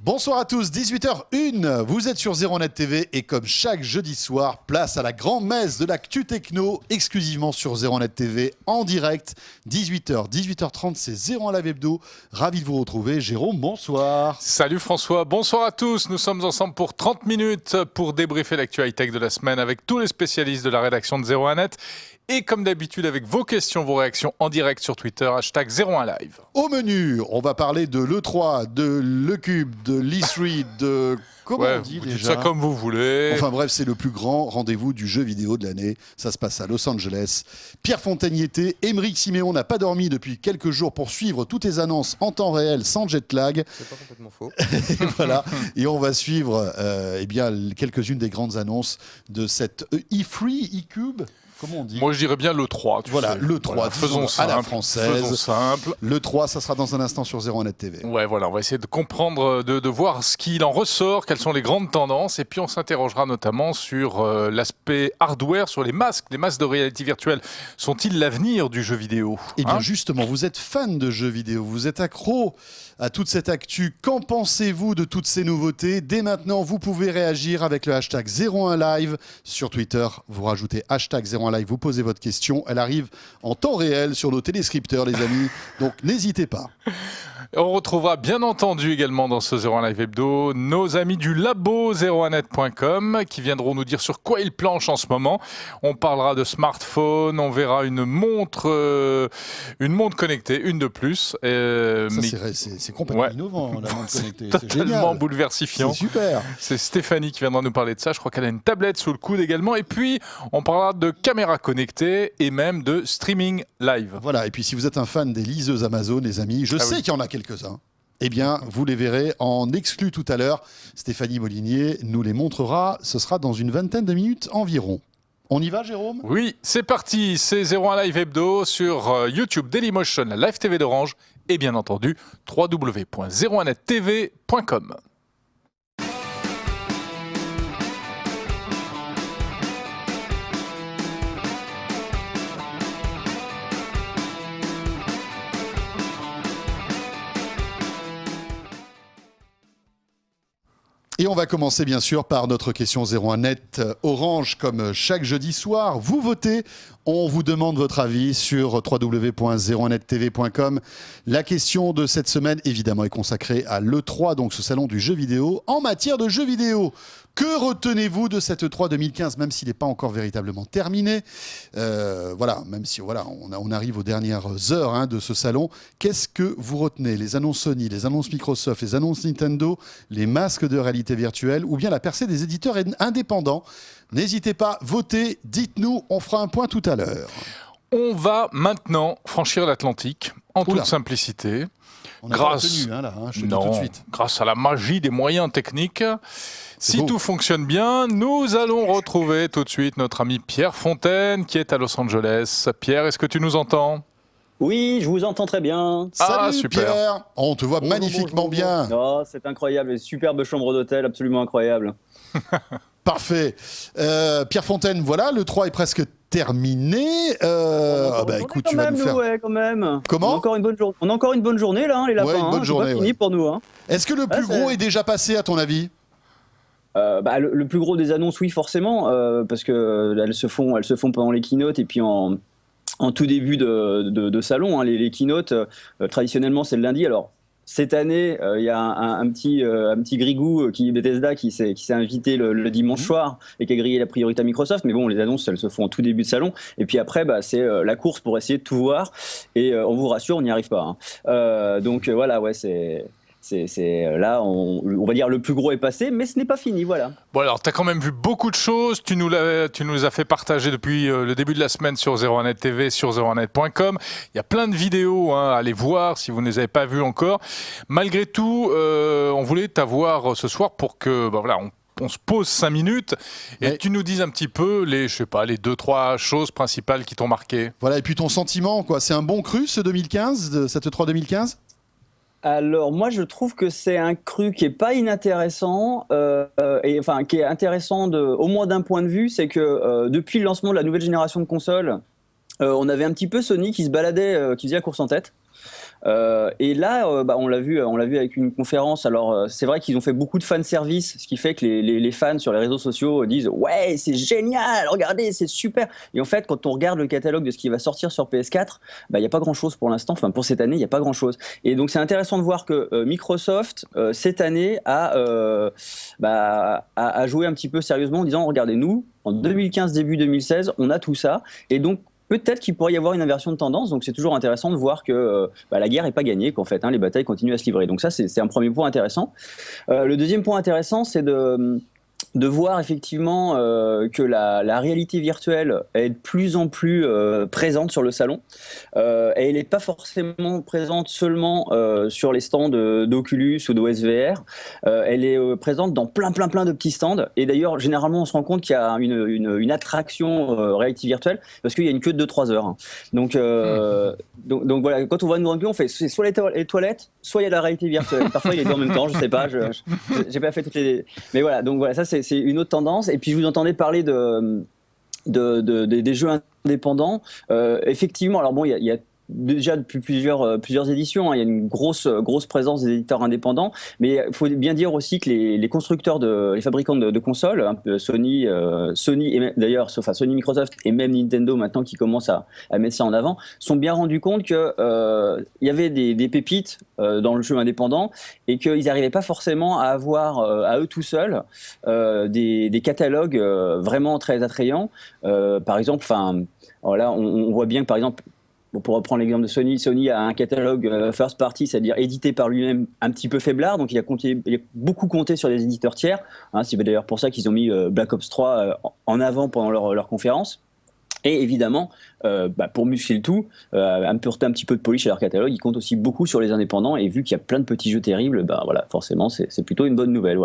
Bonsoir à tous, 18h01, vous êtes sur Zéro Net TV et comme chaque jeudi soir, place à la grand-messe de l'actu techno, exclusivement sur Zéro Net TV, en direct, 18h, 18h30, c'est Zéro en live hebdo, ravi de vous retrouver, Jérôme, bonsoir. Salut François, bonsoir à tous, nous sommes ensemble pour 30 minutes pour débriefer l'actu high-tech de la semaine avec tous les spécialistes de la rédaction de 01net. Et comme d'habitude, avec vos questions, vos réactions en direct sur Twitter, hashtag 01live. Au menu, on va parler de l'E3, de l'E-Cube, de l'E3, de... Comment on dit vous déjà dites ça comme vous voulez. Enfin bref, c'est le plus grand rendez-vous du jeu vidéo de l'année. Ça se passe à Los Angeles. Pierre Fontaine y était. Émeric Siméon n'a pas dormi depuis quelques jours pour suivre toutes les annonces en temps réel, sans jet lag. C'est pas complètement faux. Et voilà. Et on va suivre quelques-unes des grandes annonces de cette E3, E-Cube. Comment on dit ? Moi, je dirais bien l'E3. Voilà, l'E3. Voilà, faisons simple, à la française. Faisons simple. L'E3, ça sera dans un instant sur Zéro Net TV. Ouais, voilà, on va essayer de comprendre, de voir ce qu'il en ressort, quelles sont les grandes tendances, et puis on s'interrogera notamment sur l'aspect hardware, sur les masques. Les masques de réalité virtuelle sont-ils l'avenir du jeu vidéo ? Eh bien justement, vous êtes fan de jeux vidéo, vous êtes accro à toute cette actu. Qu'en pensez-vous de toutes ces nouveautés ? Dès maintenant, vous pouvez réagir avec le hashtag 01live sur Twitter. Vous rajoutez hashtag 01live, vous posez votre question. Elle arrive en temps réel sur nos téléscripteurs, les amis. Donc n'hésitez pas. On retrouvera bien entendu également dans ce 01 Live Hebdo nos amis du labo 01net.com qui viendront nous dire sur quoi ils planchent en ce moment. On parlera de smartphone, on verra une montre connectée, une de plus. C'est complètement innovant, la montre connectée. C'est Totalement génial. bouleversifiant. C'est super. C'est Stéphanie qui viendra nous parler de ça. Je crois qu'elle a une tablette sous le coude également. Et puis, on parlera de caméras connectées et même de streaming live. Voilà, et puis si vous êtes un fan des liseuses Amazon, les amis, je sais qu'il y en a quelques-uns. Eh bien, vous les verrez en exclu tout à l'heure. Stéphanie Molinier nous les montrera. Ce sera dans une vingtaine de minutes environ. On y va, Jérôme ? Oui, c'est parti. C'est 01 Live Hebdo sur YouTube, Dailymotion, la Live TV d'Orange et bien entendu www.01nettv.com. Et on va commencer bien sûr par notre question 01net Orange comme chaque jeudi soir. Vous votez, on vous demande votre avis sur www.01nettv.com. La question de cette semaine évidemment est consacrée à l'E3, donc ce salon du jeu vidéo. En matière de jeux vidéo, que retenez-vous de cette E3 2015, même s'il n'est pas encore véritablement terminé même si on arrive aux dernières heures de ce salon. Qu'est-ce que vous retenez ? Les annonces Sony, les annonces Microsoft, les annonces Nintendo, les masques de réalité virtuelle ou bien la percée des éditeurs indépendants ? N'hésitez pas, votez, dites-nous, on fera un point tout à l'heure. On va maintenant franchir l'Atlantique en toute simplicité. On n'a pas retenu, je te dis tout de suite. Grâce à la magie des moyens techniques. Si tout fonctionne bien, nous allons retrouver tout de suite notre ami Pierre Fontaine qui est à Los Angeles. Pierre, est-ce que tu nous entends ? Oui, je vous entends très bien. Salut super. Pierre, on te voit magnifiquement bien. Oh, c'est incroyable, une superbe chambre d'hôtel, absolument incroyable. Parfait. Pierre Fontaine, voilà, le 3 est presque terminé. Écoute, tu vas nous faire... quand même. Comment ? On a encore une bonne journée là, les lapins. Ouais, une bonne journée. C'est pas fini pour nous. Est-ce que le plus gros est déjà passé à ton avis ? Le plus gros des annonces, oui, forcément, parce que elles se font pendant les keynotes et puis en tout début de salon. Les keynotes, traditionnellement, c'est le lundi. Alors, cette année, il y a un petit grigou Bethesda qui s'est invité le dimanche soir et qui a grillé la priorité à Microsoft. Mais bon, les annonces, elles se font en tout début de salon. Et puis après, c'est la course pour essayer de tout voir. Et on vous rassure, on n'y arrive pas. Donc voilà, ouais, c'est là, on va dire le plus gros est passé, mais ce n'est pas fini, voilà. Bon alors, tu as quand même vu beaucoup de choses, tu nous as fait partager depuis le début de la semaine sur 01net TV, sur 01net.com. Il y a plein de vidéos à aller voir si vous ne les avez pas vues encore. Malgré tout, on voulait t'avoir ce soir pour que, on se pose 5 minutes et tu nous dises un petit peu les 2-3 choses principales qui t'ont marqué. Voilà, et puis ton sentiment, quoi. C'est un bon cru, ce 2015, cette E3 2015 ? Alors moi je trouve que c'est un cru qui est pas inintéressant qui est intéressant au moins d'un point de vue, c'est que depuis le lancement de la nouvelle génération de consoles, On avait un petit peu Sony qui se baladait, qui faisait la course en tête. Et là, on l'a vu avec une conférence. Alors, c'est vrai qu'ils ont fait beaucoup de fan service, ce qui fait que les fans sur les réseaux sociaux disent ouais, c'est génial, regardez, c'est super. Et en fait, quand on regarde le catalogue de ce qui va sortir sur PS4, il n'y a pas grand chose pour l'instant. Enfin, pour cette année, il n'y a pas grand chose. Et donc, c'est intéressant de voir que Microsoft cette année a joué un petit peu sérieusement en disant regardez, nous, en 2015, début 2016, on a tout ça. Et donc, peut-être qu'il pourrait y avoir une inversion de tendance, donc c'est toujours intéressant de voir que la guerre n'est pas gagnée, qu'en fait les batailles continuent à se livrer. Donc ça, c'est un premier point intéressant. Le deuxième point intéressant, c'est de voir effectivement que la réalité virtuelle est de plus en plus présente sur le salon. Et elle n'est pas forcément présente seulement sur les stands d'Oculus ou d'OSVR. Elle est présente dans plein de petits stands. Et d'ailleurs, généralement, on se rend compte qu'il y a une attraction réalité virtuelle parce qu'il y a une queue de 2-3 heures. Donc voilà, quand on voit une grande queue, on fait c'est soit les toilettes, soit il y a la réalité virtuelle. Parfois, il y a les deux en même temps, je sais pas. J'ai pas fait toutes les... Mais voilà, donc voilà, ça c'est une autre tendance. Et puis je vous entendais parler des jeux indépendants. Effectivement, alors bon, il y a déjà depuis plusieurs éditions, il y a une grosse présence des éditeurs indépendants, mais il faut bien dire aussi que les constructeurs, les fabricants de consoles, Sony et d'ailleurs, enfin Sony, Microsoft et même Nintendo maintenant qui commencent à mettre ça en avant, sont bien rendus compte que il y avait des pépites dans le jeu indépendant et qu'ils n'arrivaient pas forcément à avoir à eux tout seuls des catalogues vraiment très attrayants. Par exemple, là on voit bien que par exemple, pour reprendre l'exemple de Sony a un catalogue first party, c'est-à-dire édité par lui-même, un petit peu faiblard, donc il a beaucoup compté sur des éditeurs tiers. C'est d'ailleurs pour ça qu'ils ont mis Black Ops 3 en avant pendant leur conférence. Et évidemment, pour muscler le tout, apporter un petit peu de polish à leur catalogue, ils comptent aussi beaucoup sur les indépendants. Et vu qu'il y a plein de petits jeux terribles, voilà, forcément, c'est plutôt une bonne nouvelle.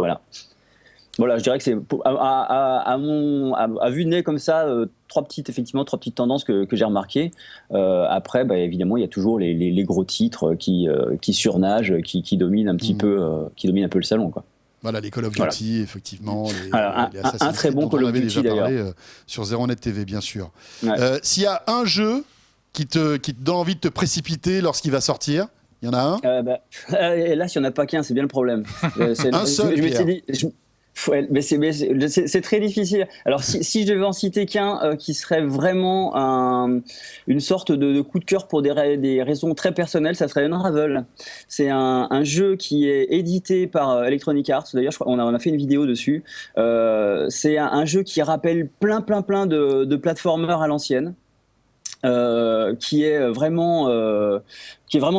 Voilà, je dirais que c'est à vue de nez comme ça, trois petites tendances que j'ai remarquées. Après, évidemment, il y a toujours les gros titres qui surnagent, qui dominent un petit peu, qui dominent un peu le salon, quoi. Voilà, les Call of Duty, effectivement. Les un très bon Call of Duty, d'ailleurs. Parlé, sur ZeroNet TV, bien sûr. Ouais. S'il y a un jeu qui te donne envie de te précipiter lorsqu'il va sortir, il y en a un Là, s'il n'y en a pas qu'un, c'est bien le problème. Un seul, je m'étais dit... Ouais, mais c'est très difficile. Alors si je devais en citer qu'un qui serait vraiment une sorte de coup de cœur pour des raisons très personnelles, ça serait Unravel. C'est un jeu qui est édité par Electronic Arts. D'ailleurs, je crois on a fait une vidéo dessus. C'est un jeu qui rappelle plein de platformers à l'ancienne. Qui est vraiment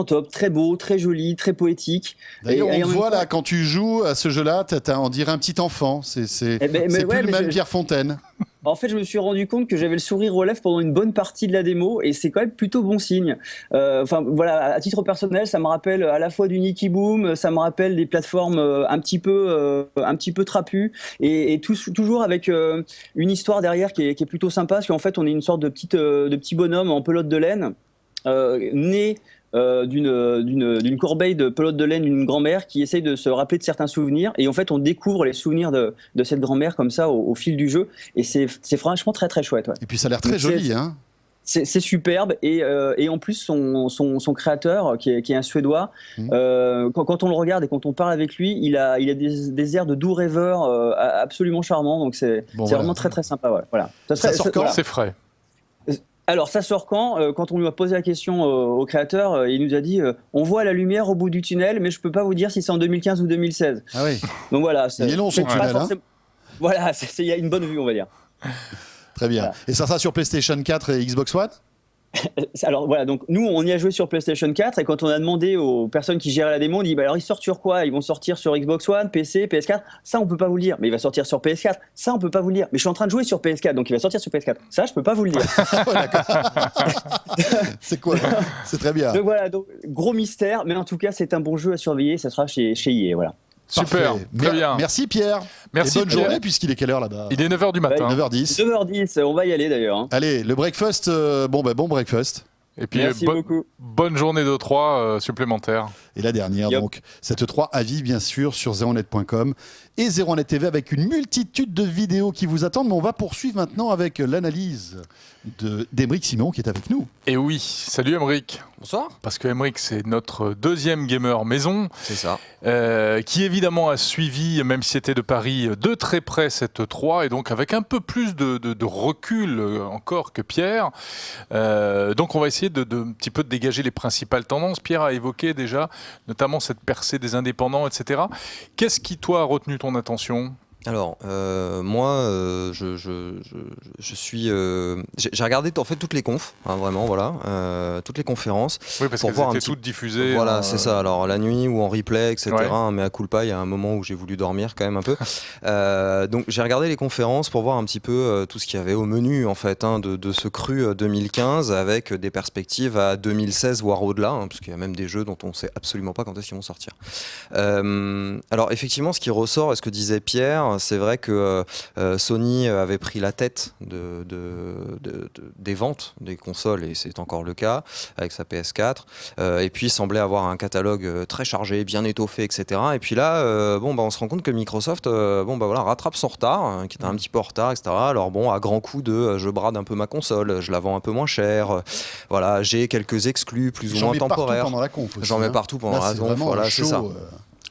top, très beau, très joli, très poétique. D'ailleurs, on voit là, quand tu joues à ce jeu-là, on dirait un petit enfant. C'est plus le même Pierre Fontaine. En fait, je me suis rendu compte que j'avais le sourire aux lèvres pendant une bonne partie de la démo, et c'est quand même plutôt bon signe. Voilà, à titre personnel, ça me rappelle à la fois du Nicky Boom, ça me rappelle des plateformes un petit peu trapues, et toujours avec une histoire derrière qui est plutôt sympa, parce qu'en fait, on est une sorte de petit bonhomme en pelote de laine, né d'une corbeille de pelote de laine d'une grand-mère qui essaye de se rappeler de certains souvenirs, et en fait on découvre les souvenirs de cette grand-mère comme ça au fil du jeu, et c'est franchement très très chouette. Ouais. Et puis ça a l'air très joli, hein. C'est superbe, et en plus son créateur qui est un Suédois, quand on le regarde et quand on parle avec lui, il a des airs de doux rêveur absolument charmants, donc c'est vraiment très très sympa. Ouais. Voilà. Ça sort quand ? C'est frais. Alors ça sort quand on lui a posé la question au créateur, il nous a dit on voit la lumière au bout du tunnel, mais je peux pas vous dire si c'est en 2015 ou 2016. Ah oui. Donc voilà, il est long son tunnel, hein. Voilà, il y a une bonne vue, on va dire. Très bien. Voilà. Et ça sera sur PlayStation 4 et Xbox One ? Alors voilà, donc nous on y a joué sur PlayStation 4, et quand on a demandé aux personnes qui géraient la démo, on dit alors ils sortent sur quoi ? Ils vont sortir sur Xbox One, PC, PS4. Ça on peut pas vous le dire. Mais il va sortir sur PS4. Ça on peut pas vous le dire. Mais je suis en train de jouer sur PS4, donc il va sortir sur PS4. Ça je peux pas vous le dire. C'est quoi ? C'est très bien. Donc voilà, donc gros mystère, mais en tout cas c'est un bon jeu à surveiller. Ça sera chez EA, voilà. Super, très bien. Merci Pierre. Merci. Et bonne journée, puisqu'il est quelle heure là-bas ? Il est 9h du matin. 9h10. 9h10, on va y aller d'ailleurs. Hein. Allez, le breakfast, bon breakfast. Et puis merci beaucoup. Bonne journée de 3 supplémentaires. Et la dernière, donc, cette 3 à vivre, bien sûr, sur 01net.com et 01net TV avec une multitude de vidéos qui vous attendent. Mais on va poursuivre maintenant avec l'analyse d'Aymeric Simon qui est avec nous. Et oui, salut Aymeric. Bonsoir. Parce que Aymeric, c'est notre deuxième gamer maison. C'est ça. Qui évidemment a suivi, même si c'était de Paris, de très près cette 3 et donc avec un peu plus de recul encore que Pierre. Donc on va essayer de un petit peu de dégager les principales tendances. Pierre a évoqué déjà notamment cette percée des indépendants, etc. Qu'est-ce qui, toi, a retenu ton attention ? Alors, moi, je suis. J'ai regardé en fait toutes les confs, hein, vraiment, voilà, toutes les conférences. Oui, parce pour qu'elles voir étaient toutes diffusées. Voilà, c'est ça. Alors, la nuit ou en replay, etc. Ouais. Mais à culpa, il y a un moment où j'ai voulu dormir quand même un peu. Donc, j'ai regardé les conférences pour voir un petit peu tout ce qu'il y avait au menu, en fait, hein, de ce cru 2015 avec des perspectives à 2016, voire au-delà, hein, parce qu'il y a même des jeux dont on ne sait absolument pas quand est-ce qu'ils vont sortir. Alors, effectivement, ce qui ressort, et ce que disait Pierre, c'est vrai que Sony avait pris la tête des ventes des consoles, et c'est encore le cas avec sa PS4, et puis il semblait avoir un catalogue très chargé, bien étoffé, etc. Et puis là, on se rend compte que Microsoft rattrape son retard, hein, qui était un petit peu en retard, etc. Alors bon, à grands coups de je brade un peu ma console, je la vends un peu moins cher, voilà, j'ai quelques exclus plus ou moins temporaires. J'en mets partout pendant la conf, voilà, c'est ça.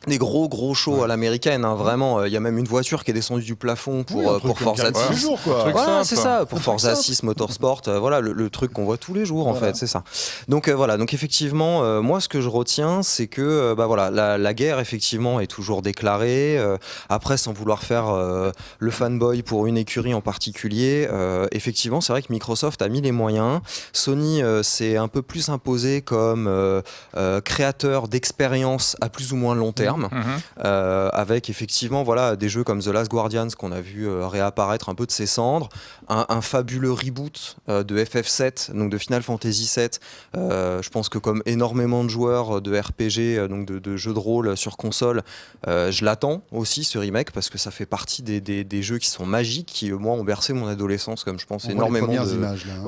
Des gros shows à l'américaine, hein, vraiment. Il y a même une voiture qui est descendue du plafond pour Forza 6. C'est ça, pour Forza 6 Motorsport. Voilà le truc qu'on voit tous les jours, en fait, c'est ça. Donc voilà, donc effectivement, moi ce que je retiens, c'est que la guerre effectivement est toujours déclarée. Après, sans vouloir faire le fanboy pour une écurie en particulier, effectivement, c'est vrai que Microsoft a mis les moyens. Sony s'est un peu plus imposé comme créateur d'expériences à plus ou moins long terme. Avec effectivement des jeux comme The Last Guardians qu'on a vu réapparaître un peu de ses cendres, un fabuleux reboot de FF7, donc de Final Fantasy VII. Je pense que comme énormément de joueurs de RPG, donc de jeux de rôle sur console, je l'attends aussi, ce remake, parce que ça fait partie des jeux qui sont magiques, qui moi ont bercé mon adolescence, comme je pense énormément les images, là, hein.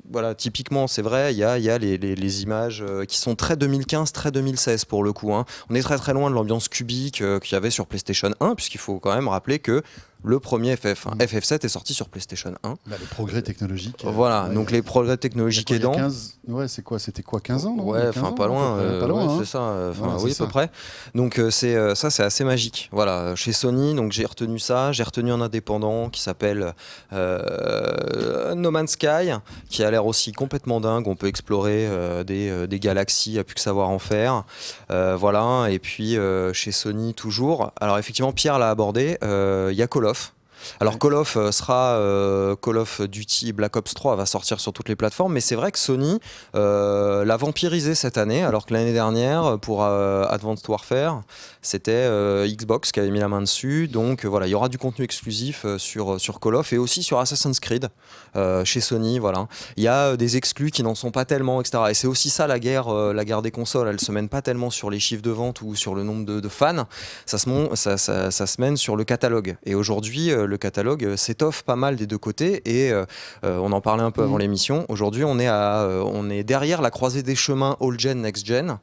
Voilà, typiquement c'est vrai, il y a les images qui sont très 2015, très 2016 pour le coup, hein. On est très très loin de l'ambiance cubique qu'il y avait sur PlayStation 1, puisqu'il faut quand même rappeler que le premier FF7 est sorti sur PlayStation 1. Les progrès technologiques. Voilà, donc les progrès technologiques aidant. C'était quoi, 15 ans non Ouais, enfin pas loin. C'est ça, oui, à peu près. Donc c'est assez magique. Voilà, chez Sony, donc j'ai retenu ça. J'ai retenu un indépendant qui s'appelle No Man's Sky, qui a l'air aussi complètement dingue. On peut explorer des galaxies, à plus que savoir en faire. Voilà, et puis chez Sony toujours. Alors effectivement, Pierre l'a abordé. Il y a Call of. Alors Call of sera Call of Duty Black Ops 3 va sortir sur toutes les plateformes, mais c'est vrai que Sony l'a vampirisé cette année, alors que l'année dernière pour Advanced Warfare c'était Xbox qui avait mis la main dessus. Donc voilà, il y aura du contenu exclusif sur Call of et aussi sur Assassin's Creed chez Sony. Voilà, il y a des exclus qui n'en sont pas tellement, etc. Et c'est aussi ça la guerre des consoles. Elle se mène pas tellement sur les chiffres de vente ou sur le nombre de fans. Ça se mène sur le catalogue. Et aujourd'hui le catalogue s'étoffe pas mal des deux côtés et on en parlait un peu avant l'émission. Aujourd'hui, on est derrière la croisée des chemins all-gen, next-gen.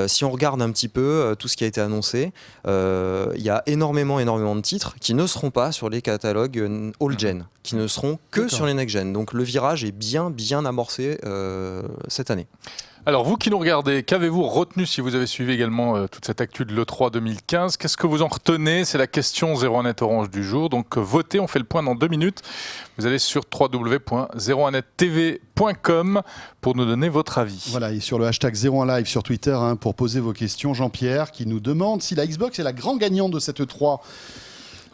Si on regarde un petit peu tout ce qui a été annoncé, il y a énormément de titres qui ne seront pas sur les catalogues all-gen, qui ne seront que sur les next-gen. Donc le virage est bien amorcé cette année. Alors vous qui nous regardez, qu'avez-vous retenu si vous avez suivi également toute cette actu de l'E3 2015 ? Qu'est-ce que vous en retenez ? C'est la question 01net Orange du jour. Donc votez, on fait le point dans 2 minutes. Vous allez sur www.01nettv.com pour nous donner votre avis. Voilà, et sur le hashtag 01live sur Twitter pour poser vos questions. Jean-Pierre qui nous demande si la Xbox est la grande gagnante de cette E3.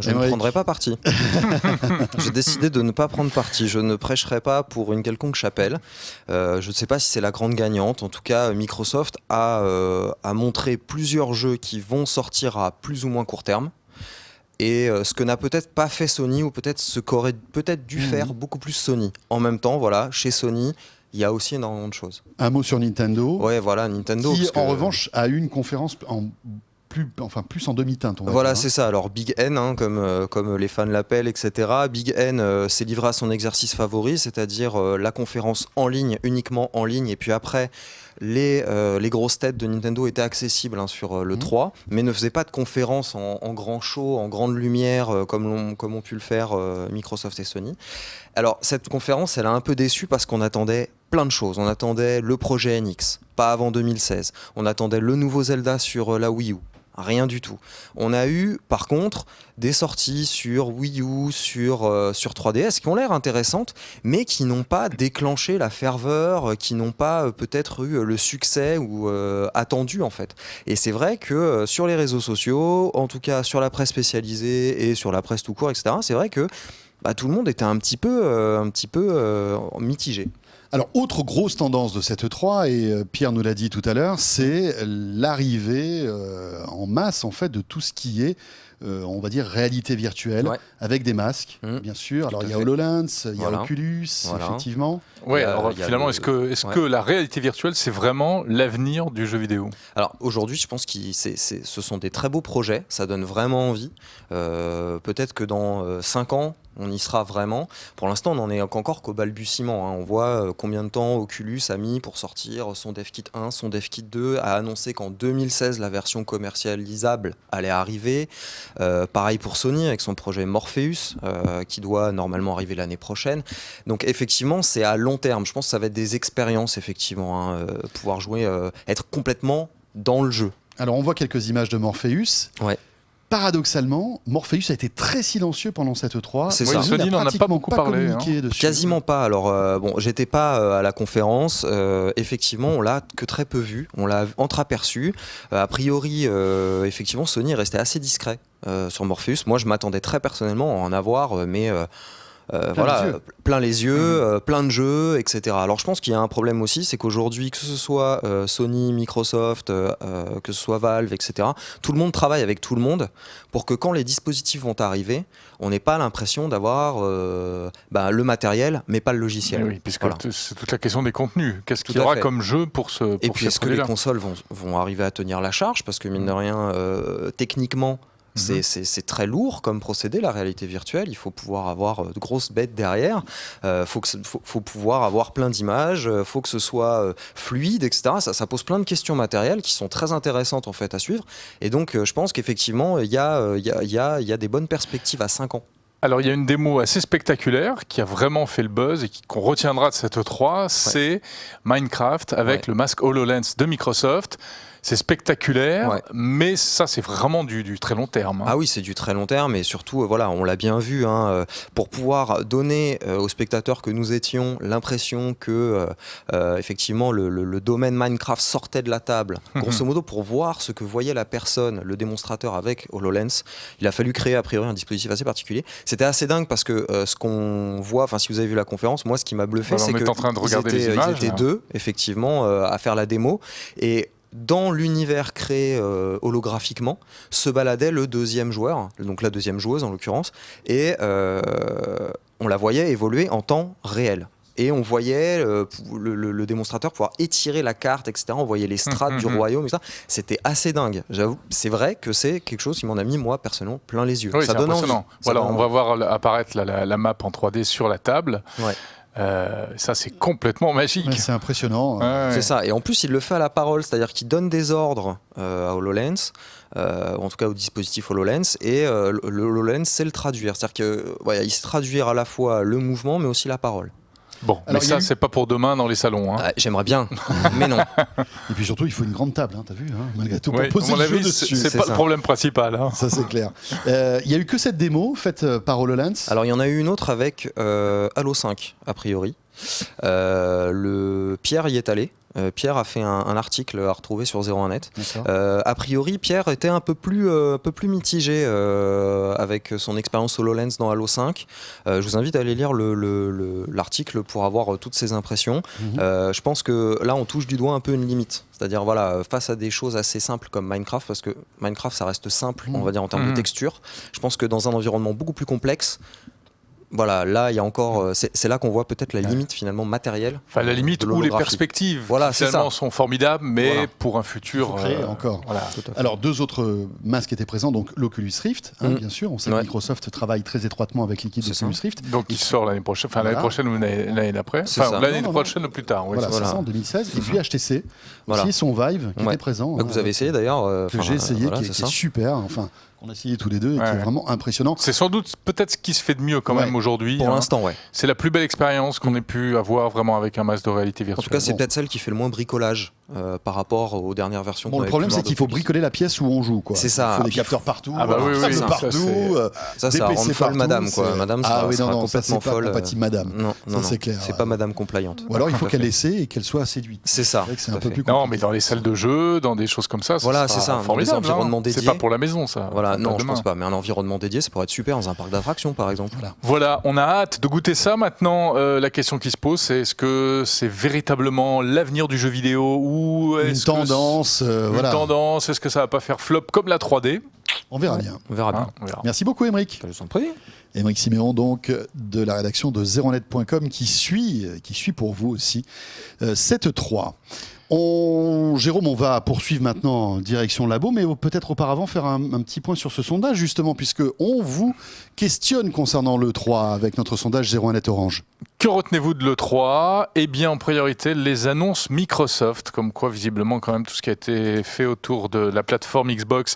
Je ne prendrai pas parti. J'ai décidé de ne pas prendre parti. Je ne prêcherai pas pour une quelconque chapelle. Je ne sais pas si c'est la grande gagnante. En tout cas, Microsoft a montré plusieurs jeux qui vont sortir à plus ou moins court terme. Et ce que n'a peut-être pas fait Sony, ou peut-être ce qu'aurait peut-être dû faire beaucoup plus Sony. En même temps, voilà, chez Sony, il y a aussi énormément de choses. Un mot sur Nintendo. Ouais, voilà, Nintendo. Qui, en revanche, a eu une conférence plus en demi-teinte. Voilà, c'est ça. Alors Big N, comme les fans l'appellent, etc. Big N s'est livré à son exercice favori, c'est-à-dire la conférence en ligne, uniquement en ligne, et puis après les grosses têtes de Nintendo étaient accessibles sur le 3, mais ne faisaient pas de conférences en grand show, en grande lumière, comme ont pu le faire Microsoft et Sony. Alors, cette conférence, elle a un peu déçu parce qu'on attendait plein de choses. On attendait le projet NX, pas avant 2016. On attendait le nouveau Zelda sur la Wii U. Rien du tout. On a eu, par contre, des sorties sur Wii U, sur 3DS, qui ont l'air intéressantes, mais qui n'ont pas déclenché la ferveur, qui n'ont pas peut-être eu le succès ou attendu, en fait. Et c'est vrai que sur les réseaux sociaux, en tout cas sur la presse spécialisée et sur la presse tout court, etc., c'est vrai que tout le monde était un petit peu mitigé. Alors, autre grosse tendance de cette E3, et Pierre nous l'a dit tout à l'heure, c'est l'arrivée en masse en fait de tout ce qui est, on va dire, réalité virtuelle, avec des masques, bien sûr. Alors, il y a HoloLens, il y a Oculus, effectivement. Ouais, alors finalement, est-ce que la réalité virtuelle, c'est vraiment l'avenir du jeu vidéo ? Alors, aujourd'hui, je pense que ce sont des très beaux projets, ça donne vraiment envie. Peut-être que dans 5 ans, on y sera vraiment. Pour l'instant, on n'en est encore qu'au balbutiement. On voit combien de temps Oculus a mis pour sortir son DevKit 1, son DevKit 2, a annoncé qu'en 2016, la version commercialisable allait arriver. Pareil pour Sony avec son projet Morpheus, qui doit normalement arriver l'année prochaine. Donc effectivement, c'est à long terme. Je pense que ça va être des expériences, effectivement. Pouvoir jouer, être complètement dans le jeu. Alors, on voit quelques images de Morpheus. Ouais. Paradoxalement, Morpheus a été très silencieux pendant cette E3. C'est ça. Sony n'en a pas beaucoup parlé. Dessus. Quasiment pas. Alors, j'étais pas à la conférence. Effectivement, on l'a que très peu vu. On l'a entreaperçu. A priori, effectivement, Sony est resté assez discret sur Morpheus. Moi, je m'attendais très personnellement à en avoir, mais... plein les yeux, plein de jeux, etc. Alors je pense qu'il y a un problème aussi, c'est qu'aujourd'hui, que ce soit Sony, Microsoft, que ce soit Valve, etc., tout le monde travaille avec tout le monde pour que quand les dispositifs vont arriver, on n'ait pas l'impression d'avoir le matériel, mais pas le logiciel. Oui, puisque c'est toute la question des contenus. Qu'est-ce qu'il y aura comme jeu pour ce Et puis est-ce que les consoles vont arriver à tenir la charge ? Parce que mine de rien, techniquement, c'est très lourd comme procédé, la réalité virtuelle. Il faut pouvoir avoir de grosses bêtes derrière. Faut pouvoir avoir plein d'images. Faut que ce soit fluide, etc. Ça pose plein de questions matérielles qui sont très intéressantes en fait à suivre. Et donc, je pense qu'effectivement, il y a des bonnes perspectives à 5 ans. Alors, il y a une démo assez spectaculaire qui a vraiment fait le buzz et qu'on retiendra de cette E3, c'est Minecraft avec le masque HoloLens de Microsoft. C'est spectaculaire, mais ça, c'est vraiment du très long terme. Ah oui, c'est du très long terme, et surtout, on l'a bien vu, pour pouvoir donner aux spectateurs que nous étions l'impression que, effectivement, le domaine Minecraft sortait de la table. Grosso modo, pour voir ce que voyait la personne, le démonstrateur avec HoloLens, il a fallu créer a priori un dispositif assez particulier. C'était assez dingue parce que ce qu'on voit, si vous avez vu la conférence, moi, ce qui m'a bluffé, c'est qu'ils étaient deux, effectivement, à faire la démo, et dans l'univers créé holographiquement, se baladait le deuxième joueur, donc la deuxième joueuse en l'occurrence, et on la voyait évoluer en temps réel. Et on voyait le démonstrateur pouvoir étirer la carte, etc. On voyait les strates du royaume, etc. C'était assez dingue. J'avoue, c'est vrai que c'est quelque chose qui m'en a mis, moi, personnellement, plein les yeux. Oui, ça donne envie. Voilà, on va voir apparaître la map en 3D sur la table. Ouais. Ça, c'est complètement magique. Ouais, c'est impressionnant. C'est ça. Et en plus, il le fait à la parole, c'est-à-dire qu'il donne des ordres à HoloLens, en tout cas au dispositif HoloLens, et le HoloLens sait le traduire. C'est-à-dire qu'il sait traduire à la fois le mouvement, mais aussi la parole. Bon, alors, mais ça, c'est pas pour demain dans les salons. J'aimerais bien, mais non. Et puis surtout, il faut une grande table, t'as vu, malgré tout, pour poser le jeu dessus. C'est pas le problème principal. Ça, c'est clair. Il n'y a eu que cette démo faite par HoloLens. Alors, il y en a eu une autre avec Halo 5, a priori. Pierre y est allé. Pierre a fait un article à retrouver sur 01net. A priori, Pierre était un peu plus mitigé avec son expérience HoloLens dans Halo 5. Je vous invite à aller lire l'article pour avoir toutes ses impressions. Je pense que là, on touche du doigt un peu une limite. C'est-à-dire, face à des choses assez simples comme Minecraft, parce que Minecraft, ça reste simple, on va dire, en termes de texture. Je pense que dans un environnement beaucoup plus complexe, Voilà, là il y a encore, c'est là qu'on voit peut-être la limite finalement matérielle. Enfin, la limite où les perspectives finalement sont formidables, mais pour un futur. Encore. Voilà. Alors, 2 autres masques étaient présents, donc l'Oculus Rift, bien sûr. On sait que Microsoft travaille très étroitement avec l'équipe d'Oculus Rift. Donc, il sort l'année prochaine, l'année prochaine ou l'année d'après. L'année prochaine ou plus tard. Voilà, c'est ça, en 2016. Et puis HTC, aussi son Vive, qui était présent. Que vous avez essayé d'ailleurs. Que j'ai essayé, qui est super. Enfin, qu'on a essayé tous les deux et qui est vraiment impressionnant. C'est sans doute peut-être ce qui se fait de mieux quand même aujourd'hui. Pour l'instant, C'est la plus belle expérience qu'on ait pu avoir vraiment avec un masque de réalité virtuelle. En tout cas, c'est peut-être celle qui fait le moins bricolage par rapport aux dernières versions. Bon, le problème, c'est qu'il faut bricoler la pièce où on joue. C'est ça. Il faut des capteurs partout, partout. Ça rend folle madame. Madame sera complètement folle. Pas team madame. Non, c'est clair. C'est pas madame compliante. Ou alors, il faut qu'elle essaie et qu'elle soit séduite. C'est ça. C'est un peu plus compliqué. Non, mais dans les salles de jeu, dans des choses comme ça, voilà, c'est ça. Formidable. C'est pas pour la maison, ça. Voilà, non, je pense pas. Mais un environnement dédié, ça pourrait être super dans un parc d'attractions, par exemple. Voilà, on a hâte de goûter ça. Maintenant, la question qui se pose, c'est est-ce que c'est véritablement l'avenir du jeu vidéo ou une tendance est-ce que ça va pas faire flop comme la 3D? On verra bien. On verra bien. Merci beaucoup, Émeric. Je vous en prie. Émeric Siméon, donc, de la rédaction de zeronet.com, qui suit pour vous aussi cette 3. Jérôme, on va poursuivre maintenant en direction labo, mais peut-être auparavant faire un petit point sur ce sondage, justement, puisque on vous questionne concernant l'E3 avec notre sondage 01net Orange. Que retenez-vous de l'E3 ? Eh bien, en priorité, les annonces Microsoft, comme quoi, visiblement, quand même, tout ce qui a été fait autour de la plateforme Xbox,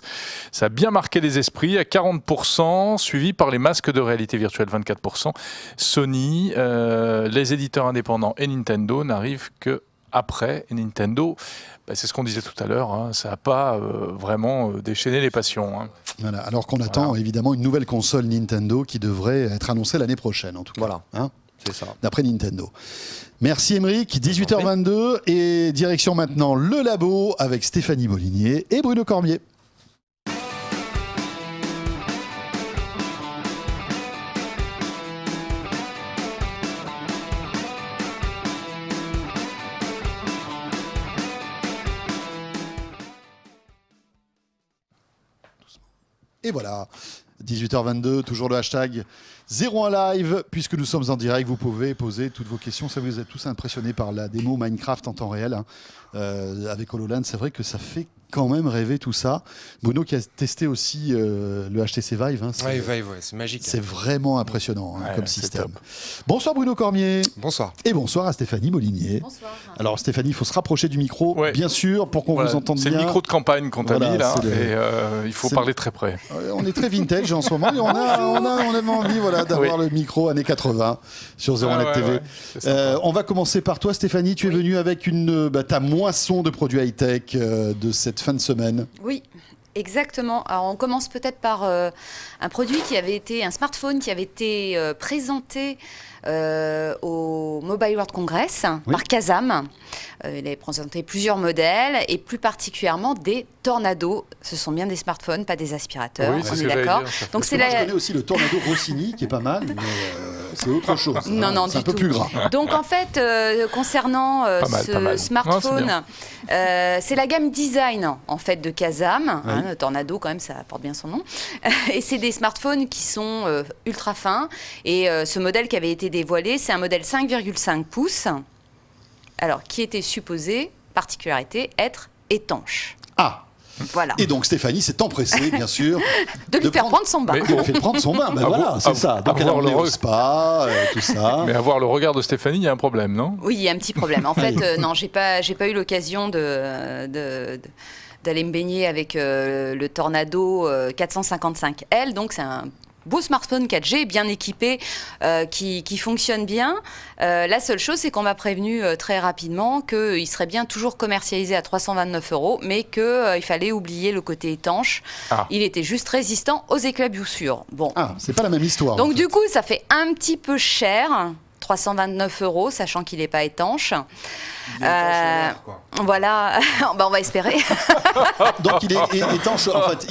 ça a bien marqué les esprits, à 40%, suivi par les masques de réalité virtuelle, 24%. Sony, les éditeurs indépendants et Nintendo n'arrivent que après. Et Nintendo, c'est ce qu'on disait tout à l'heure, ça n'a pas vraiment déchaîné les passions. Voilà, alors qu'on attend évidemment une nouvelle console Nintendo qui devrait être annoncée l'année prochaine, en tout cas. Voilà, c'est ça. D'après Nintendo. Merci Émeric, 18h22 et direction maintenant le labo avec Stéphanie Molinier et Bruno Cormier. Et voilà, 18h22, toujours le hashtag 01 live, puisque nous sommes en direct, vous pouvez poser toutes vos questions. Ça vous êtes tous impressionnés par la démo Minecraft en temps réel avec HoloLens. C'est vrai que ça fait quand même rêver tout ça. Bruno qui a testé aussi le HTC Vive. Vive, c'est magique. C'est vraiment impressionnant comme système. Bonsoir Bruno Cormier. Bonsoir. Et bonsoir à Stéphanie Molinier. Bonsoir. Alors Stéphanie, il faut se rapprocher du micro, bien sûr, pour qu'on vous entende bien. C'est le micro de campagne qu'on t'a mis là, et il faut parler très près. On est très vintage en ce moment, et on avait envie d'avoir le micro années 80 sur 01net TV. On va commencer par toi Stéphanie, tu es venue avec ta moisson de produits high-tech de cette fin de semaine. Oui, exactement. Alors on commence peut-être par un produit un smartphone qui avait été présenté au Mobile World Congress par Kazam. Il avait présenté plusieurs modèles et plus particulièrement des Tornado. Ce sont bien des smartphones, pas des aspirateurs. On est d'accord. Donc je connais aussi le Tornado Rossini qui est pas mal, mais c'est autre chose. Non, c'est un peu plus gras. Donc en fait, concernant ce smartphone, c'est la gamme design en fait de Kazam. Le Tornado quand même, ça porte bien son nom. Et c'est des smartphones qui sont ultra fins. Et ce modèle qui avait été dévoilé, c'est un modèle 5,5 pouces. Alors, qui était supposé, particularité, être étanche. Ah. Voilà. Et donc Stéphanie s'est empressée, bien sûr, de lui faire prendre son bain. De lui faire prendre son bain, voilà, c'est ça. Donc elle a emmené au spa, tout ça. Mais avoir le regard de Stéphanie, il y a un problème, non ? Oui, il y a un petit problème. En fait, non, j'ai pas eu l'occasion d'aller me baigner avec le Tornado 455L. Donc c'est un beau smartphone 4G, bien équipé, qui fonctionne bien. La seule chose, c'est qu'on m'a prévenu très rapidement qu'il serait bien toujours commercialisé à 329 €, mais qu'il fallait oublier le côté étanche. Il était juste résistant aux éclaboussures. Bon. C'est pas la même histoire. Donc du coup, ça fait un petit peu cher. 329 €, sachant qu'il n'est pas étanche. Voilà, on va espérer. Donc il est étanche, en fait,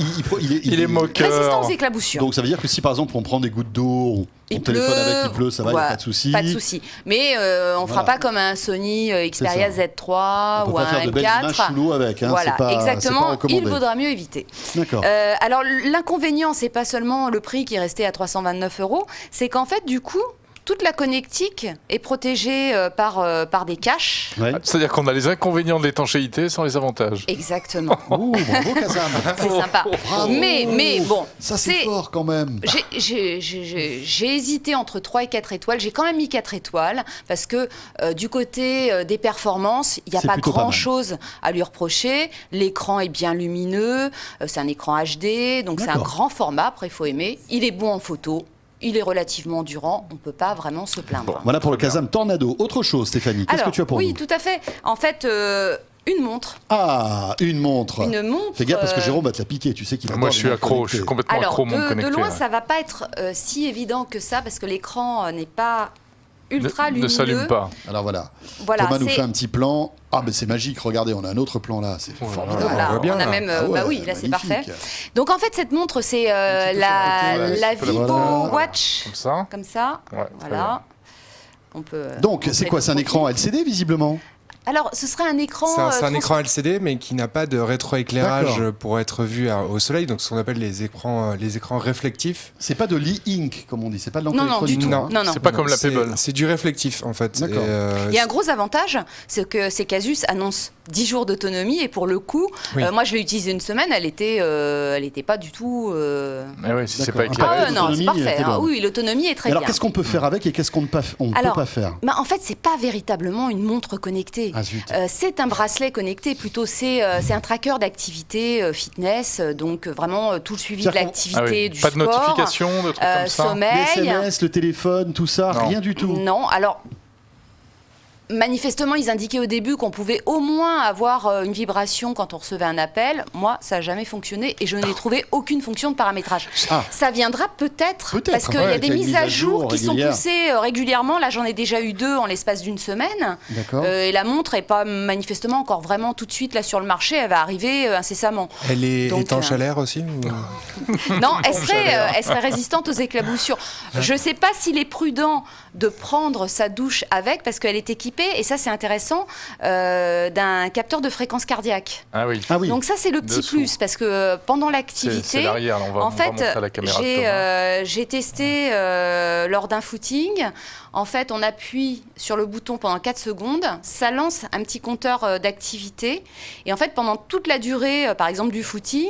il est moqueur. Résistant aux éclaboussures. Donc ça veut dire que si par exemple on prend des gouttes d'eau, Ton téléphone avec, il pleut, ça va, il n'y a pas de souci. Pas de souci. Mais on ne fera pas comme un Sony Xperia Z3 ou un M4. On peut pas faire de belles images sous l'eau avec. Voilà, exactement. Il vaudra mieux éviter. D'accord. Alors, l'inconvénient, c'est pas seulement le prix qui est resté à 329 €, c'est qu'en fait, du coup, toute la connectique est protégée par des caches. Ouais. C'est-à-dire qu'on a les inconvénients de l'étanchéité sans les avantages. Exactement. Oh, bravo Kazam. C'est sympa. Bravo. Mais bon, ça c'est fort quand même. J'ai hésité entre 3 et 4 étoiles. J'ai quand même mis 4 étoiles parce que du côté des performances, il n'y a pas grand-chose à lui reprocher. L'écran est bien lumineux, c'est un écran HD, donc c'est un grand format, après il faut aimer. Il est bon en photo. Il est relativement endurant, on ne peut pas vraiment se plaindre. Bon, voilà pour le Kazam Tornado. Autre chose, Stéphanie, qu'est-ce que tu as pour nous? Oui, tout à fait. En fait, une montre. Ah, une montre. Une montre. Fais gaffe parce que Jérôme va te la piquer, tu sais qu'il a. Moi je suis accro, je suis complètement accro montre connectée. De loin, ça ne va pas être si évident que ça parce que l'écran n'est pas ultra lumineux. Ne s'allume pas. Alors voilà. Thomas nous fait un petit plan. Ah, mais c'est magique, regardez, on a un autre plan là, c'est formidable. Voilà, on voit bien, on a même, là oui, là c'est magnifique. parfait. Donc en fait, cette montre, c'est la Vivo Watch. Comme ça. Ouais, voilà. On peut. Donc, c'est quoi? C'est un écran LCD visiblement? Alors, ce serait un écran. C'est un écran LCD, mais qui n'a pas de rétroéclairage pour être vu au soleil, donc ce qu'on appelle les écrans réflectifs. C'est pas de l'e-ink, comme on dit, c'est pas de l'encre électronique. Non, du tout. Non. C'est pas comme la Pebble. C'est du réflectif, en fait. Il y a un gros avantage, c'est que qu'Asus annonce 10 jours d'autonomie, et pour le coup, moi je l'ai utilisé une semaine, elle était pas du tout. Mais oui, si c'est pas éclairé. Non, c'est parfait. Oui, l'autonomie est très bien. Alors, qu'est-ce qu'on peut faire avec et qu'est-ce qu'on ne peut pas faire? En fait, c'est pas véritablement une montre connectée. C'est un bracelet connecté, plutôt c'est un tracker d'activité fitness, donc vraiment tout le suivi de l'activité, du sport. Pas de notification, de trucs comme ça. Sommeil. Les SMS, le téléphone, tout ça, rien du tout. Non, alors. Manifestement, ils indiquaient au début qu'on pouvait au moins avoir une vibration quand on recevait un appel. Moi, ça n'a jamais fonctionné et je n'ai trouvé aucune fonction de paramétrage. Ça viendra peut-être parce qu'il y a des mises à jour qui sont poussées régulièrement. Là, j'en ai déjà eu 2 en l'espace d'une semaine. Et la montre n'est pas manifestement encore vraiment tout de suite là sur le marché. Elle va arriver incessamment. Elle est étanche à l'air aussi Non, elle serait résistante aux éclaboussures. Je ne sais pas s'il est prudent de prendre sa douche avec parce qu'elle est équipée. Et ça, c'est intéressant, d'un capteur de fréquence cardiaque. Ah oui. Donc ça, c'est le petit plus, parce que pendant l'activité, c'est l'arrière, on va montrer à la caméra. J'ai testé lors d'un footing. En fait, on appuie sur le bouton pendant 4 secondes, ça lance un petit compteur d'activité. Et en fait, pendant toute la durée, par exemple, du footing,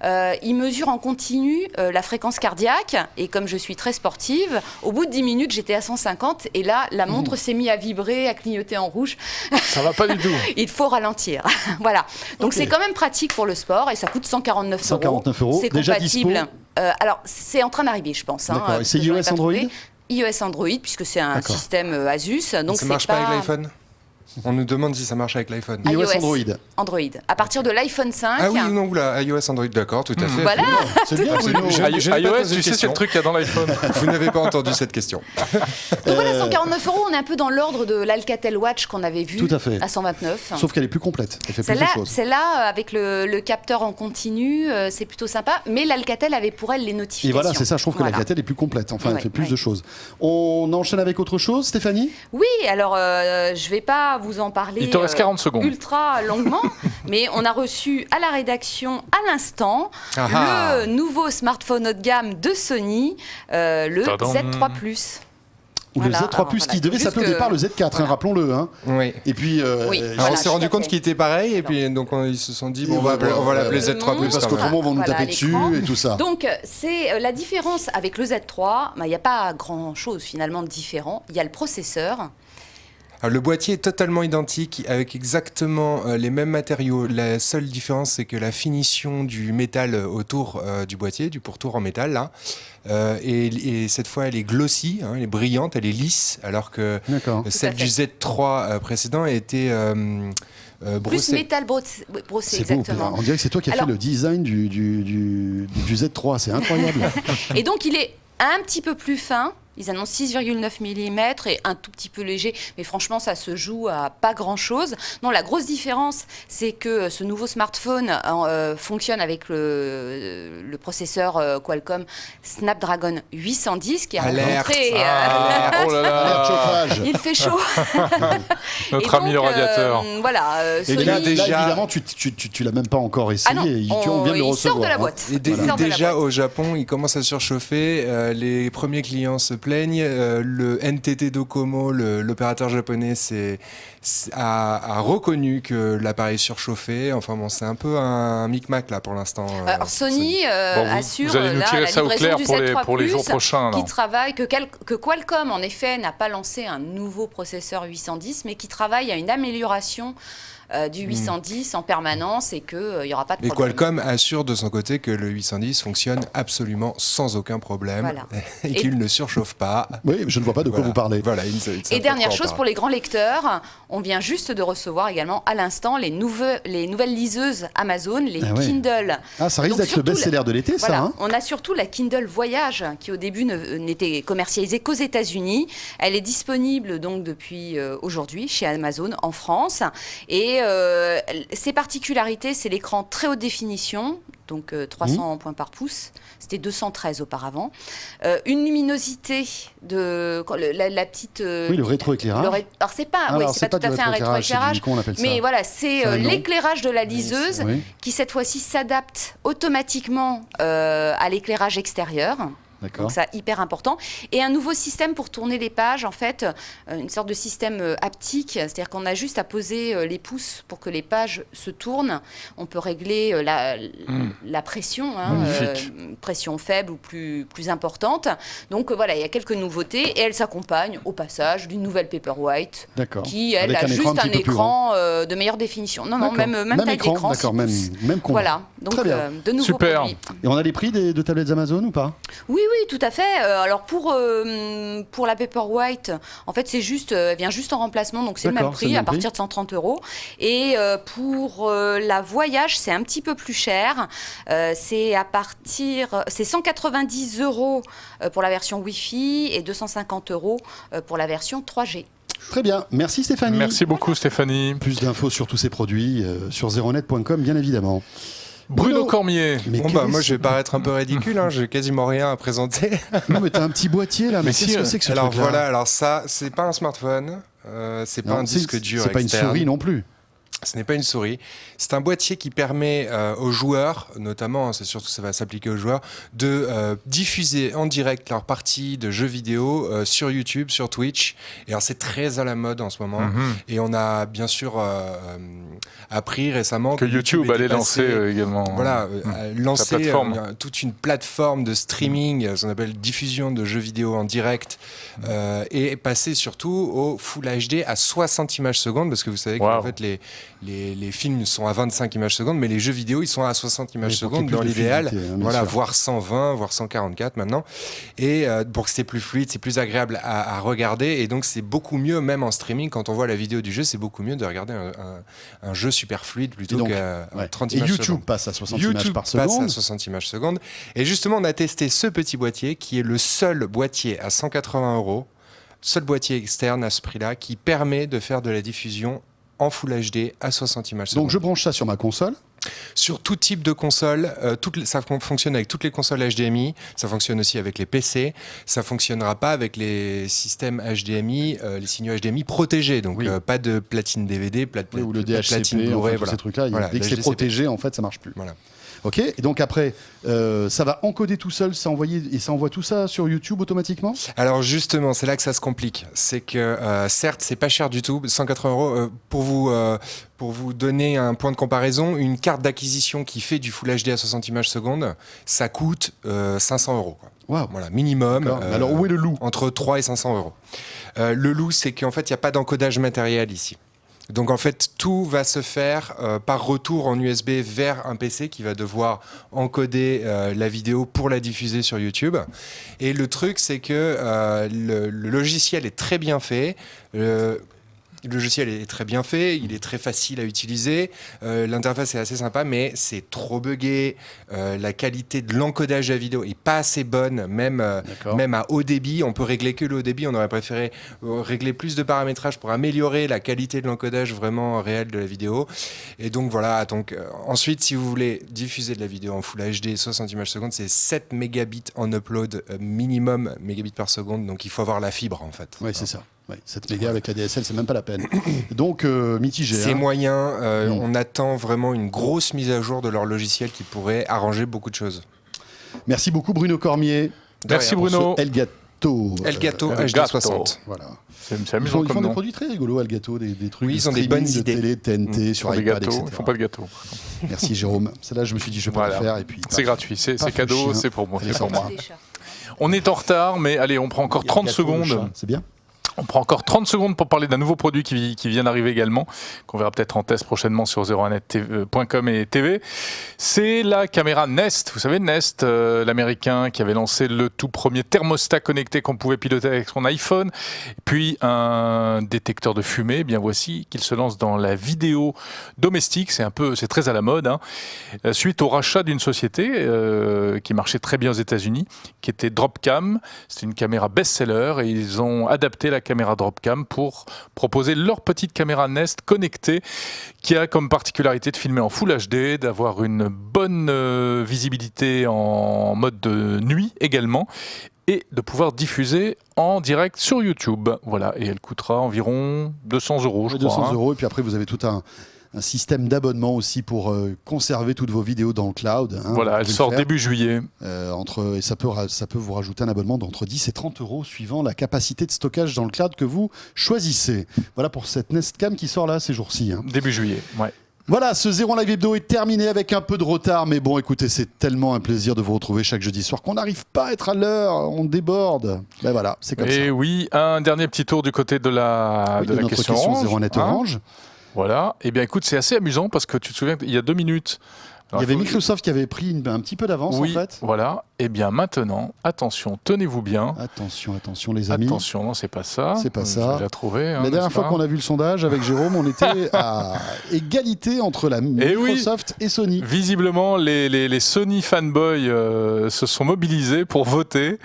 il mesure en continu la fréquence cardiaque. Et comme je suis très sportive, au bout de 10 minutes, j'étais à 150. Et là, la montre s'est mise à vibrer, à clignoter en rouge. Ça va pas du tout. Il faut ralentir. Voilà. Donc c'est quand même pratique pour le sport et ça coûte 149 €. 149 €. C'est déjà compatible. Dispo. Alors, c'est en train d'arriver, je pense. D'accord. Et c'est iOS Android? iOS Android, puisque c'est un système Asus. Donc ça marche pas avec l'iPhone? On nous demande si ça marche avec l'iPhone. iOS Android. Android. À partir de l'iPhone 5. Ah oui, non, là, iOS Android, d'accord, tout à fait. Voilà. C'est bien. iOS, tu sais, c'est le truc qu'il y a dans l'iPhone. Vous n'avez pas entendu cette question. Donc voilà, 149 €, on est un peu dans l'ordre de l'Alcatel Watch qu'on avait vu à 129. Sauf qu'elle est plus complète. Elle fait plus de choses. Celle-là, avec le capteur en continu, c'est plutôt sympa. Mais l'Alcatel avait pour elle les notifications. Et voilà, c'est ça, je trouve que l'Alcatel est plus complète. Enfin, elle fait plus de choses. On enchaîne avec autre chose, Stéphanie? Oui, alors je ne vais pas vous en parler. Il te reste 40 secondes. Ultra longuement, mais on a reçu à la rédaction à l'instant le nouveau smartphone haut de gamme de Sony, le Z3 Plus. Ou le Z3 Plus qui devait s'appeler au départ le Z4, rappelons-le. Oui. Et puis, on s'est rendu compte qu'il était pareil, et puis donc ils se sont dit, on va l'appeler Z3 Plus. Parce qu'autrement, on va nous taper dessus et tout ça. Donc, c'est la différence avec le Z3. Il n'y a pas grand-chose finalement de différent. Il y a le processeur. Alors, le boîtier est totalement identique, avec exactement les mêmes matériaux. La seule différence, c'est que la finition du métal autour du boîtier, du pourtour en métal, là, et cette fois, elle est glossy, elle est brillante, elle est lisse, alors que celle du Z3 précédent était plus métal brossé, exactement. On dirait que c'est toi qui as fait le design du Z3, c'est incroyable. Et donc, il est un petit peu plus fin. Ils annoncent 6,9 mm et un tout petit peu léger, mais franchement, ça se joue à pas grand-chose. Non, la grosse différence, c'est que ce nouveau smartphone fonctionne avec le processeur Qualcomm Snapdragon 810 qui a rencontré... Oh là là. Alerte chauffage. Il fait chaud. Notre Et ami le donc, radiateur. Voilà, Et Sony... là, déjà- évidemment, tu l'as même pas encore essayé. Ah non, on vient de le il recevoir. sort de la hein. boîte. Et Il sort de la déjà boîte. au Japon, il commence à surchauffer. Les premiers clients se plaignent. Le NTT Docomo, l'opérateur japonais, a reconnu que l'appareil surchauffait. Enfin bon, c'est un peu un micmac là pour l'instant. Alors Sony Bon, assure vous allez nous là, tirer la ça au livraison clair du pour Z3 pour les jours Plus, prochains. qui non travaille, que Qualcomm en effet n'a pas lancé un nouveau processeur 810, mais qui travaille à une amélioration du 810 en permanence et qu'il n'y aura pas de Mais problème. Qualcomm assure de son côté que le 810 fonctionne absolument sans aucun problème Voilà. et qu'il ne surchauffe pas. Oui, je ne vois pas de quoi Voilà. vous parlez. Voilà, Et dernière chose pour les grands lecteurs, on vient juste de recevoir également à l'instant les nouvelles liseuses Amazon, les Ah ouais. Kindle. Ah, ça risque Donc, d'être le surtout, best-seller de l'été, Voilà, ça. Hein on a surtout la Kindle Voyage qui au début n'était commercialisée qu'aux États-Unis. Elle est disponible donc depuis aujourd'hui chez Amazon en France. Et ses particularités, c'est l'écran très haute définition, donc 300 points par pouce. C'était 213 auparavant. Une luminosité de la petite. Oui, le rétroéclairage. Alors c'est pas, Alors, c'est pas tout à fait un rétroéclairage, c'est rétroéclairage. du con, on appelle ça. Mais voilà, c'est Ça a un nom. l'éclairage de la liseuse Oui. qui cette fois-ci s'adapte automatiquement à l'éclairage extérieur. D'accord. Donc ça, hyper important. Et un nouveau système pour tourner les pages, en fait, une sorte de système haptique, c'est-à-dire qu'on a juste à poser les pouces pour que les pages se tournent. On peut régler la pression, Magnifique. pression faible ou plus importante. Donc voilà, il y a quelques nouveautés et elle s'accompagne au passage d'une nouvelle Paperwhite D'accord. qui, elle, Avec a juste petit un peu plus grand. écran de meilleure définition. Non, D'accord. même taille écran, d'écran. d'accord, 6 même, pouces. même combat. Voilà, donc Très bien. de nouveaux Super. produits. Et on a les prix de tablettes Amazon ou pas? Oui, tout à fait. Alors pour la Paperwhite, en fait, elle vient juste en remplacement, donc c'est le même D'accord, c'est le prix même à partir de 130 €. Et pour la Voyage, c'est un petit peu plus cher. C'est 190 € pour la version Wi-Fi et 250 € pour la version 3G. Très bien. Merci Stéphanie. Merci beaucoup Stéphanie. Plus d'infos sur tous ces produits sur zeronet.com, bien évidemment. Bruno Cormier. Mais Bon, moi, je vais paraître un peu ridicule, j'ai quasiment rien à présenter. Non, mais t'as un petit boîtier là. Mais si, qu'est-ce que c'est que ce Alors truc-là? voilà, alors ça, c'est pas un smartphone, c'est pas Non, un disque dur C'est pas une externe. souris non plus. Ce n'est pas une souris. C'est un boîtier qui permet aux joueurs, notamment, c'est surtout ça va s'appliquer aux joueurs, de diffuser en direct leur partie de jeux vidéo sur YouTube, sur Twitch. Et alors c'est très à la mode en ce moment. Et on a bien sûr appris récemment Que YouTube était allait passé- lancer également. Voilà, lancer plateforme. toute une plateforme de streaming, ce qu'on appelle diffusion de jeux vidéo en direct, et passer surtout au Full HD à 60 images secondes, parce que vous savez Wow. qu'en fait les films sont à 25 images secondes, mais les jeux vidéo ils sont à 60 images Oui, pour qu'il y ait secondes plus dans de l'idéal, fluidité, hein, bien voilà, sûr. voire 120, voire 144 maintenant, et pour que c'est plus fluide, c'est plus agréable à regarder, et donc c'est beaucoup mieux, même en streaming, quand on voit la vidéo du jeu, c'est beaucoup mieux de regarder un jeu super fluide Et plutôt donc, qu'à ouais. 30 Et images YouTube secondes. passe à 60 images YouTube par passe à seconde. 60 images secondes. Et justement, on a testé ce petit boîtier qui est le seul boîtier à 180 €, seul boîtier externe à ce prix-là, qui permet de faire de la diffusion en Full HD à 60 images secondes. Donc je branche ça sur ma console. Sur tout type de console, ça fonctionne avec toutes les consoles HDMI, ça fonctionne aussi avec les PC, ça fonctionnera pas avec les systèmes HDMI, les signaux HDMI protégés, donc Oui. pas de platine DVD, Ou le pas de platine DHCP, Blu-ray, enfin, tous ces trucs-là. Voilà, Dès que c'est le protégé, en fait, ça marche plus. Voilà. Ok. Et donc après, ça va encoder tout seul, ça envoie tout ça sur YouTube automatiquement. Alors justement, c'est là que ça se complique. C'est que certes, c'est pas cher du tout, 180 €. Pour vous donner un point de comparaison, une carte d'acquisition qui fait du Full HD à 60 images secondes, ça coûte 500 €. Quoi. Waouh. Voilà, minimum. D'accord. Mais alors où est le loup? Entre 3 et 500 €. Le loup, c'est qu'en fait, il n'y a pas d'encodage matériel ici. Donc en fait, tout va se faire par retour en USB vers un PC qui va devoir encoder la vidéo pour la diffuser sur YouTube. Et le truc, c'est que le logiciel est très bien fait. Le logiciel est très bien fait, il est très facile à utiliser, l'interface est assez sympa, mais c'est trop buggé, la qualité de l'encodage de la vidéo est pas assez bonne, même à haut débit. On peut régler que le haut débit, on aurait préféré régler plus de paramétrage pour améliorer la qualité de l'encodage vraiment réel de la vidéo. Et donc voilà, ensuite si vous voulez diffuser de la vidéo en Full HD 60 images secondes, c'est 7 mégabits en upload minimum, mégabits par seconde, donc il faut avoir la fibre en fait. Oui, c'est ça. Ouais, 7 mégas avec la DSL, c'est même pas la peine. Donc, mitigé. C'est moyen. Mm. On attend vraiment une grosse mise à jour de leur logiciel qui pourrait arranger beaucoup de choses. Merci beaucoup, Bruno Cormier. Merci, Bruno. Elgato. Elgato Elgato. HD 60. Voilà. C'est Ils amusant font comme des nom. produits très rigolos, Elgato, des trucs. Oui, de ils ont des streaming, bonnes de idées. télé, TNT, sur Ils font des iPad, gâteaux, etc. ils font pas de gâteaux. Merci, Jérôme. Celle-là, je me suis dit, je vais pas Voilà. le faire. Et puis, C'est gratuit, c'est Paf, cadeau, chien. c'est pour moi. Elle est C'est pour sortie. moi. On est en retard, mais allez, on prend encore 30 secondes. C'est bien. On prend encore 30 secondes pour parler d'un nouveau produit qui vient d'arriver également, qu'on verra peut-être en test prochainement sur 01net.com et TV. C'est la caméra Nest. Vous savez, Nest, l'américain qui avait lancé le tout premier thermostat connecté qu'on pouvait piloter avec son iPhone, puis un détecteur de fumée. Bien voici qu'il se lance dans la vidéo domestique. C'est très à la mode, hein. Suite au rachat d'une société qui marchait très bien aux États-Unis, qui était Dropcam. C'est une caméra best-seller et ils ont adapté la caméra Dropcam pour proposer leur petite caméra Nest connectée qui a comme particularité de filmer en Full HD, d'avoir une bonne visibilité en mode de nuit également et de pouvoir diffuser en direct sur YouTube. Voilà, et elle coûtera environ 200 €, je crois. 200 €. Et puis après, vous avez tout un système d'abonnement aussi pour conserver toutes vos vidéos dans le cloud. Hein, Voilà, elle sort début juillet. Et ça peut vous rajouter un abonnement d'entre 10 et 30 € suivant la capacité de stockage dans le cloud que vous choisissez. Voilà pour cette Nest Cam qui sort là ces jours-ci. Hein. Début juillet, ouais. Voilà, ce 01 Live Hebdo est terminé avec un peu de retard. Mais bon, écoutez, c'est tellement un plaisir de vous retrouver chaque jeudi soir qu'on n'arrive pas à être à l'heure. On déborde. Ben voilà, c'est comme ça. Et oui, un dernier petit tour du côté de la notre question question orange, 01net hein. Orange. Voilà. Eh bien, écoute, c'est assez amusant parce que tu te souviens qu'il y a 2 minutes. Il y avait Microsoft qui avait pris un petit peu d'avance oui, en fait. Voilà. Eh bien, maintenant, attention, tenez-vous bien. Attention les amis. Attention, non, c'est pas ça. C'est pas ça. J'ai déjà trouvé. Hein, La dernière n'est-ce fois pas qu'on a vu le sondage avec Jérôme, on était à égalité entre la Microsoft et Sony. Visiblement, les Sony fanboys se sont mobilisés pour voter.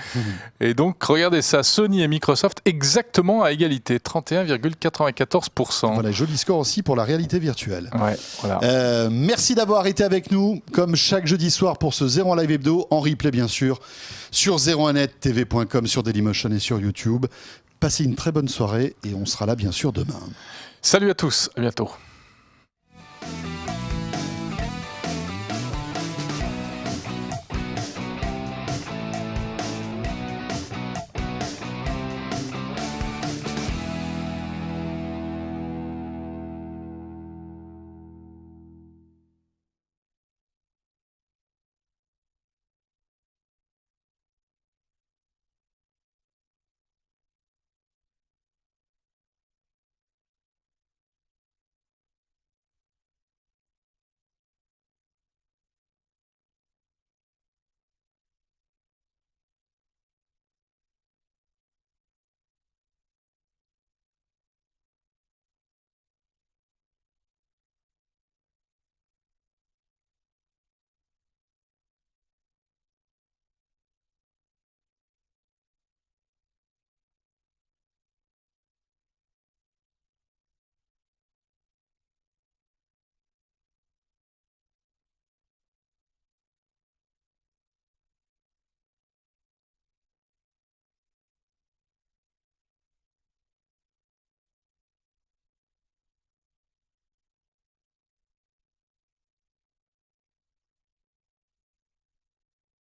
Et donc, regardez ça, Sony et Microsoft exactement à égalité, 31,94%. Voilà, joli score aussi pour la réalité virtuelle. Ouais, voilà. Merci d'avoir été avec nous, comme chaque jeudi soir pour ce 01 Live Hebdo, en replay bien sûr, sur 01nettv.com, sur Dailymotion et sur YouTube. Passez une très bonne soirée et on sera là bien sûr demain. Salut à tous, à bientôt.